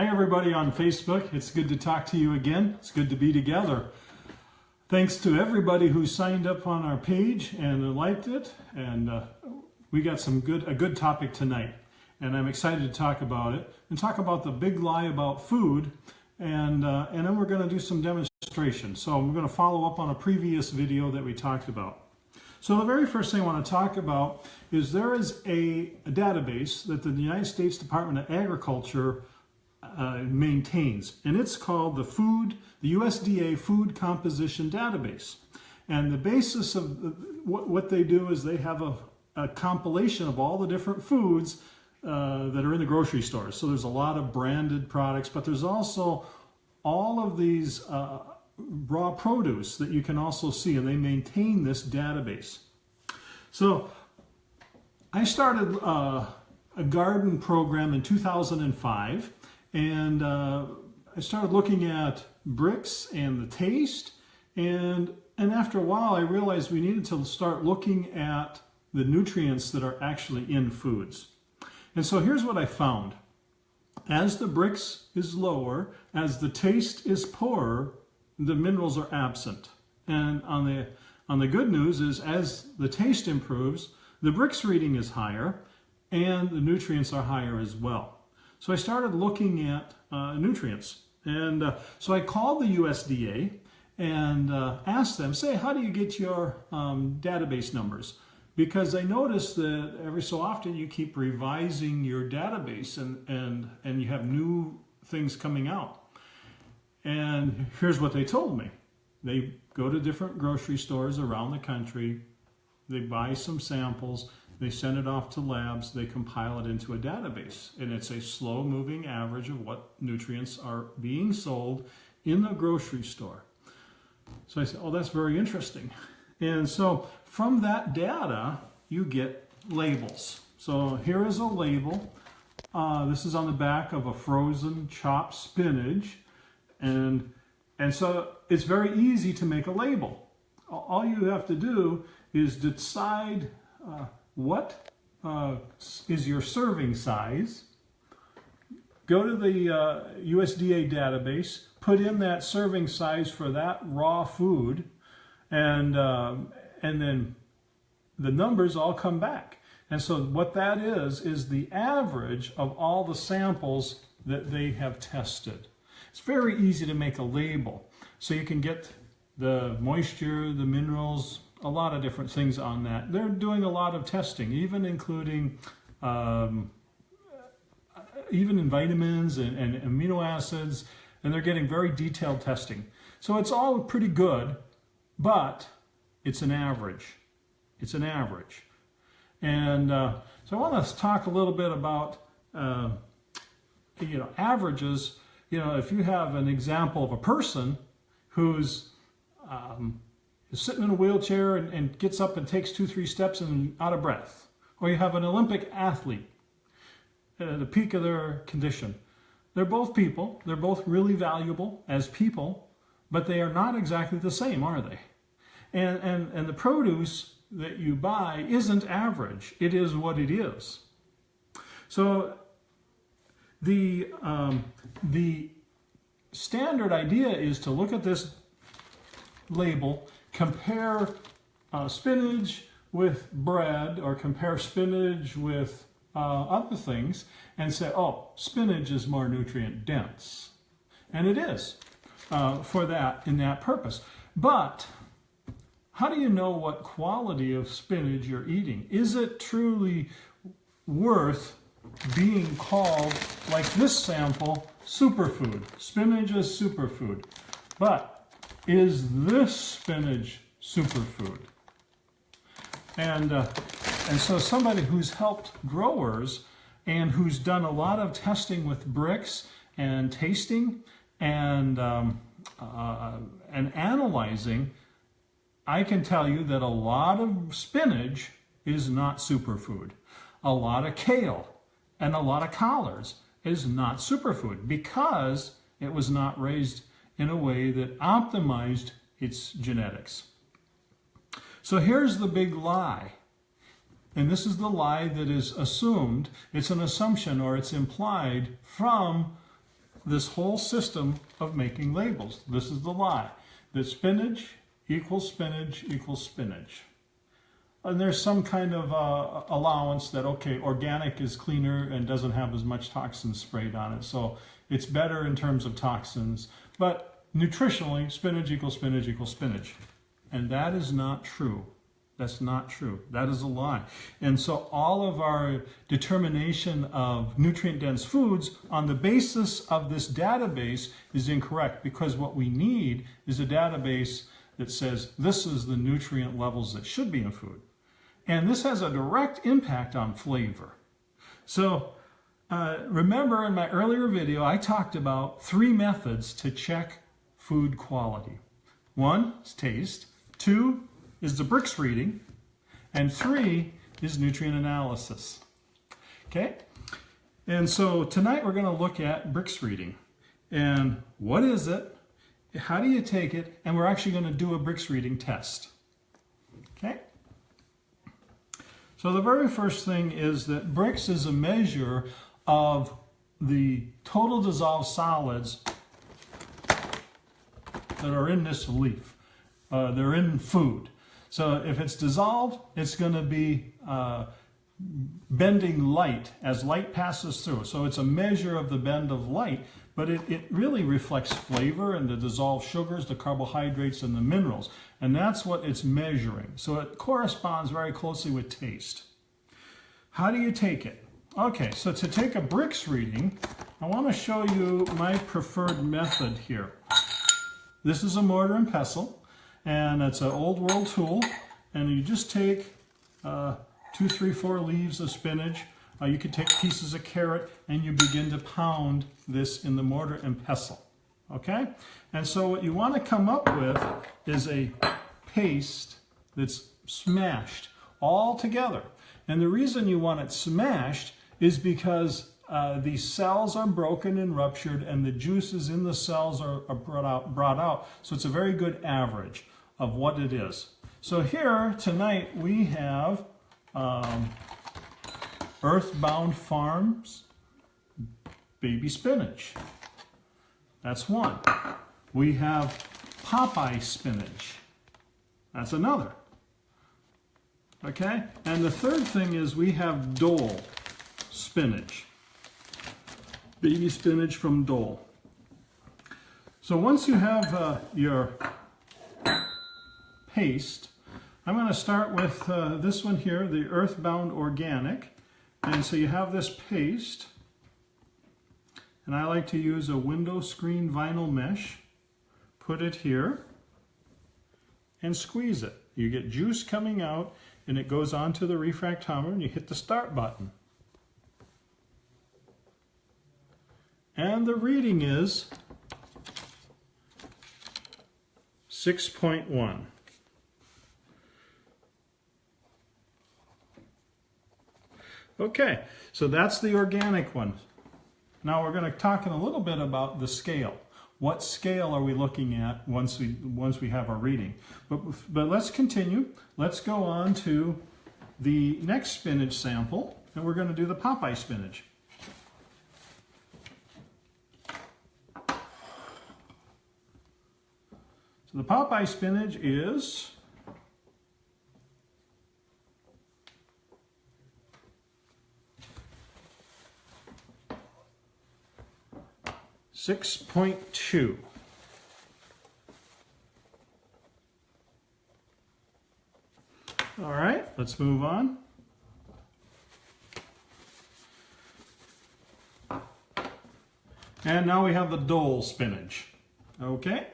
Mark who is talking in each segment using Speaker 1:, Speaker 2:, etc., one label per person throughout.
Speaker 1: Hi everybody on Facebook. It's good to talk to you again. It's good to be together. Thanks to everybody who signed up on our page and liked it. And we got a good topic tonight. And I'm excited to talk about it and talk about the big lie about food. And then we're going to do some demonstrations. So we're going to follow up on a previous video that we talked about. So the very first thing I want to talk about is there is a database that the United States Department of Agriculture maintains, and it's called the USDA Food Composition Database. And the basis of what they do is they have a compilation of all the different foods that are in the grocery stores. So there's a lot of branded products, but there's also all of these raw produce that you can also see, and they maintain this database. So I started a garden program in 2005, and I started looking at bricks and the taste, and after a while I realized we needed to start looking at the nutrients that are actually in foods. And so here's what I found. As the bricks is lower, as the taste is poorer, the minerals are absent. And on the good news is as the taste improves, the bricks reading is higher and the nutrients are higher as well. So I started looking at nutrients. And so I called the USDA and asked them, say, how do you get your database numbers? Because I noticed that every so often you keep revising your database and you have new things coming out. And here's what they told me. They go to different grocery stores around the country, they buy some samples, they send it off to labs, they compile it into a database. And it's a slow-moving average of what nutrients are being sold in the grocery store. So I said, oh, that's very interesting. And so from that data, you get labels. So here is a label. This is on the back of a frozen chopped spinach. And so it's very easy to make a label. All you have to do is decide what is your serving size. Go to the USDA database, put in that serving size for that raw food, and then the numbers all come back. And so what that is the average of all the samples that they have tested. It's very easy to make a label. So you can get the moisture, the minerals, a lot of different things on that. They're doing a lot of testing, even including even in vitamins and amino acids, and they're getting very detailed testing. So it's all pretty good, but it's an average. It's an average. And so I want to talk a little bit about averages. If you have an example of a person who's is sitting in a wheelchair and gets up and takes 2-3 steps and out of breath, or you have an Olympic athlete at the peak of their condition, they're both people. They're both really valuable as people, but they are not exactly the same, are they? And the produce that you buy isn't average. It is what it is. So the standard idea is to look at this label, compare spinach with bread, or compare spinach with other things, and say, oh, spinach is more nutrient dense. And it is for that, in that purpose. But how do you know what quality of spinach you're eating? Is it truly worth being called, like this sample, superfood? Spinach is superfood. But is this spinach superfood? And so somebody who's helped growers and who's done a lot of testing with bricks and tasting and analyzing, I can tell you that a lot of spinach is not superfood. A lot of kale and a lot of collards is not superfood because it was not raised in a way that optimized its genetics. So here's the big lie. And this is the lie that is assumed. It's an assumption, or it's implied from this whole system of making labels. This is the lie, that spinach equals spinach equals spinach. And there's some kind of allowance that, okay, organic is cleaner and doesn't have as much toxins sprayed on it, so it's better in terms of toxins. But nutritionally, spinach equals spinach equals spinach. And that is not true. That's not true. That is a lie. And so all of our determination of nutrient-dense foods on the basis of this database is incorrect, because what we need is a database that says this is the nutrient levels that should be in food. And this has a direct impact on flavor. So remember in my earlier video, I talked about 3 methods to check food quality. 1 is taste, 2 is the bricks reading, and 3 is nutrient analysis. Okay? And so tonight we're going to look at bricks reading. And what is it? How do you take it? And we're actually going to do a bricks reading test. Okay? So the very first thing is that bricks is a measure of the total dissolved solids that are in this leaf. They're in food. So if it's dissolved, it's going to be bending light as light passes through. So it's a measure of the bend of light, but it really reflects flavor and the dissolved sugars, the carbohydrates, and the minerals. And that's what it's measuring. So it corresponds very closely with taste. How do you take it? Okay, so to take a bricks reading, I want to show you my preferred method here. This is a mortar and pestle, and it's an old world tool, and you just take 2, 3, 4 leaves of spinach. You could take pieces of carrot, and you begin to pound this in the mortar and pestle. Okay? And so what you want to come up with is a paste that's smashed all together. And the reason you want it smashed is because these cells are broken and ruptured, and the juices in the cells are brought out. So it's a very good average of what it is. So here tonight we have Earthbound Farms baby spinach. That's one. We have Popeye spinach. That's another. Okay? And the third thing is we have Dole spinach. Baby spinach from Dole. So once you have your paste, I'm going to start with this one here, the Earthbound Organic. And so you have this paste, and I like to use a window screen vinyl mesh. Put it here and squeeze it. You get juice coming out, and it goes onto the refractometer, and you hit the start button. And the reading is 6.1. Okay, so that's the organic one. Now we're going to talk in a little bit about the scale. What scale are we looking at once we have our reading? But let's continue. Let's go on to the next spinach sample, and we're going to do the Popeye spinach. So the Popeye spinach is 6.2. All right, let's move on. And now we have the Dole spinach. Okay.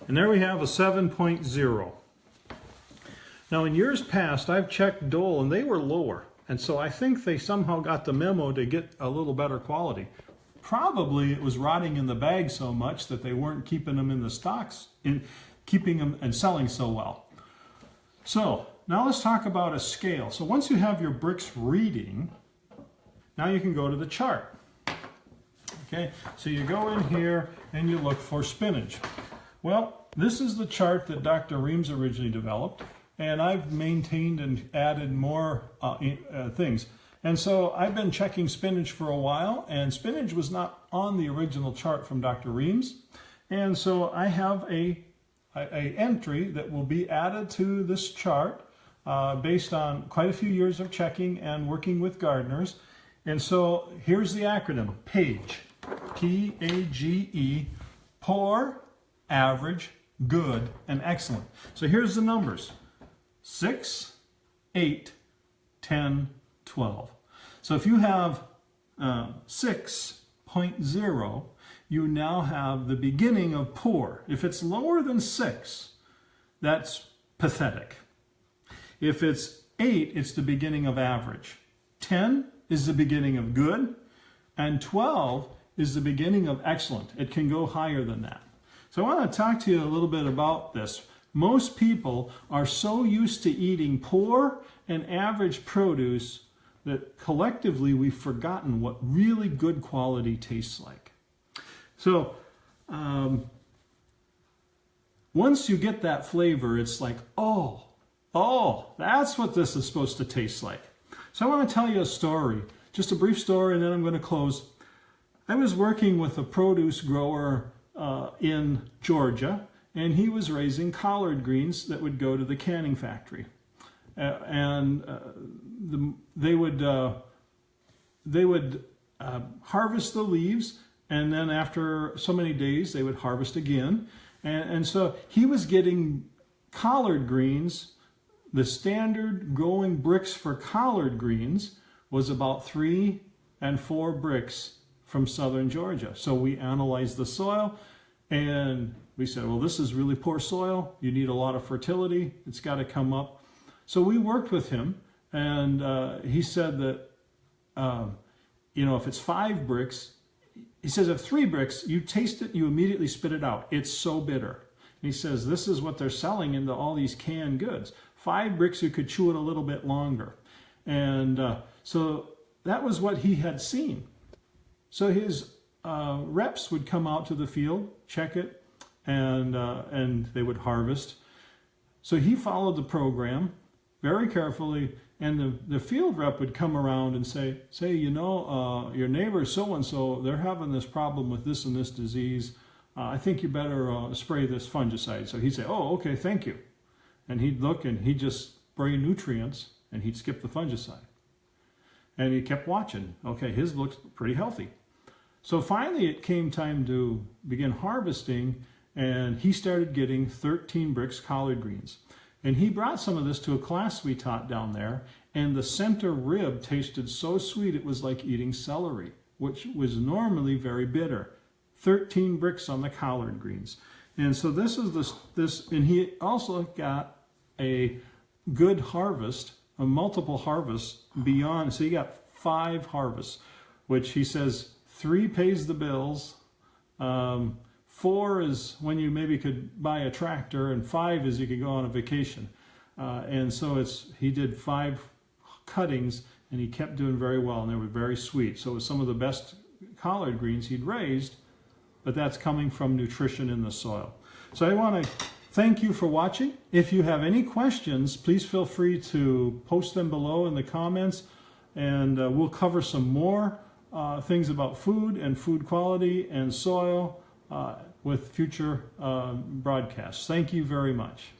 Speaker 1: And there we have a 7.0. Now in years past, I've checked Dole and they were lower. And so I think they somehow got the memo to get a little better quality. Probably it was rotting in the bag so much that they weren't keeping them in the stocks, keeping them and selling so well. So now let's talk about a scale. So once you have your bricks reading, now you can go to the chart. Okay, so you go in here and you look for spinach. Well, this is the chart that Dr. Reams originally developed, and I've maintained and added more things. And so I've been checking spinach for a while, and spinach was not on the original chart from Dr. Reams. And so I have a entry that will be added to this chart based on quite a few years of checking and working with gardeners. And so here's the acronym, PAGE, P-A-G-E, poor, average, good, and excellent. So here's the numbers, 6, 8, 10, 12. So if you have 6.0, you now have the beginning of poor. If it's lower than 6, that's pathetic. If it's 8, it's the beginning of average. 10 is the beginning of good, and 12 is the beginning of excellent. It can go higher than that. So I want to talk to you a little bit about this. Most people are so used to eating poor and average produce that collectively we've forgotten what really good quality tastes like. So once you get that flavor, it's like, oh, that's what this is supposed to taste like. So I want to tell you a story, just a brief story, and then I'm going to close. I was working with a produce grower in Georgia, and he was raising collard greens that would go to the canning factory. They would harvest the leaves, and then after so many days they would harvest again. And so he was getting collard greens. The standard growing bricks for collard greens was about 3 and 4 bricks from southern Georgia. So we analyzed the soil, and we said, well, this is really poor soil. You need a lot of fertility. It's got to come up. So we worked with him, and he said that, if it's 5 bricks, he says if 3 bricks, you taste it, you immediately spit it out. It's so bitter. And he says this is what they're selling into all these canned goods. 5 bricks, you could chew it a little bit longer. And so that was what he had seen. So his reps would come out to the field, check it, and they would harvest. So he followed the program very carefully, and the field rep would come around and say, your neighbor so-and-so, they're having this problem with this and this disease. I think you better spray this fungicide. So he'd say, oh, okay, thank you. And he'd look and he'd just spray nutrients and he'd skip the fungicide. And he kept watching. Okay, his looks pretty healthy. So finally it came time to begin harvesting, and he started getting 13 bricks collard greens. And he brought some of this to a class we taught down there, and the center rib tasted so sweet it was like eating celery, which was normally very bitter. 13 bricks on the collard greens. And so this is this, and he also got a good harvest, a multiple harvest beyond. So he got 5 harvests, which he says 3 pays the bills, 4 is when you maybe could buy a tractor, and 5 is you could go on a vacation. And so he did 5 cuttings, and he kept doing very well, and they were very sweet. So it was some of the best collard greens he'd raised, but that's coming from nutrition in the soil. So I want to thank you for watching. If you have any questions, please feel free to post them below in the comments, and we'll cover some more things about food and food quality and soil with future broadcasts. Thank you very much.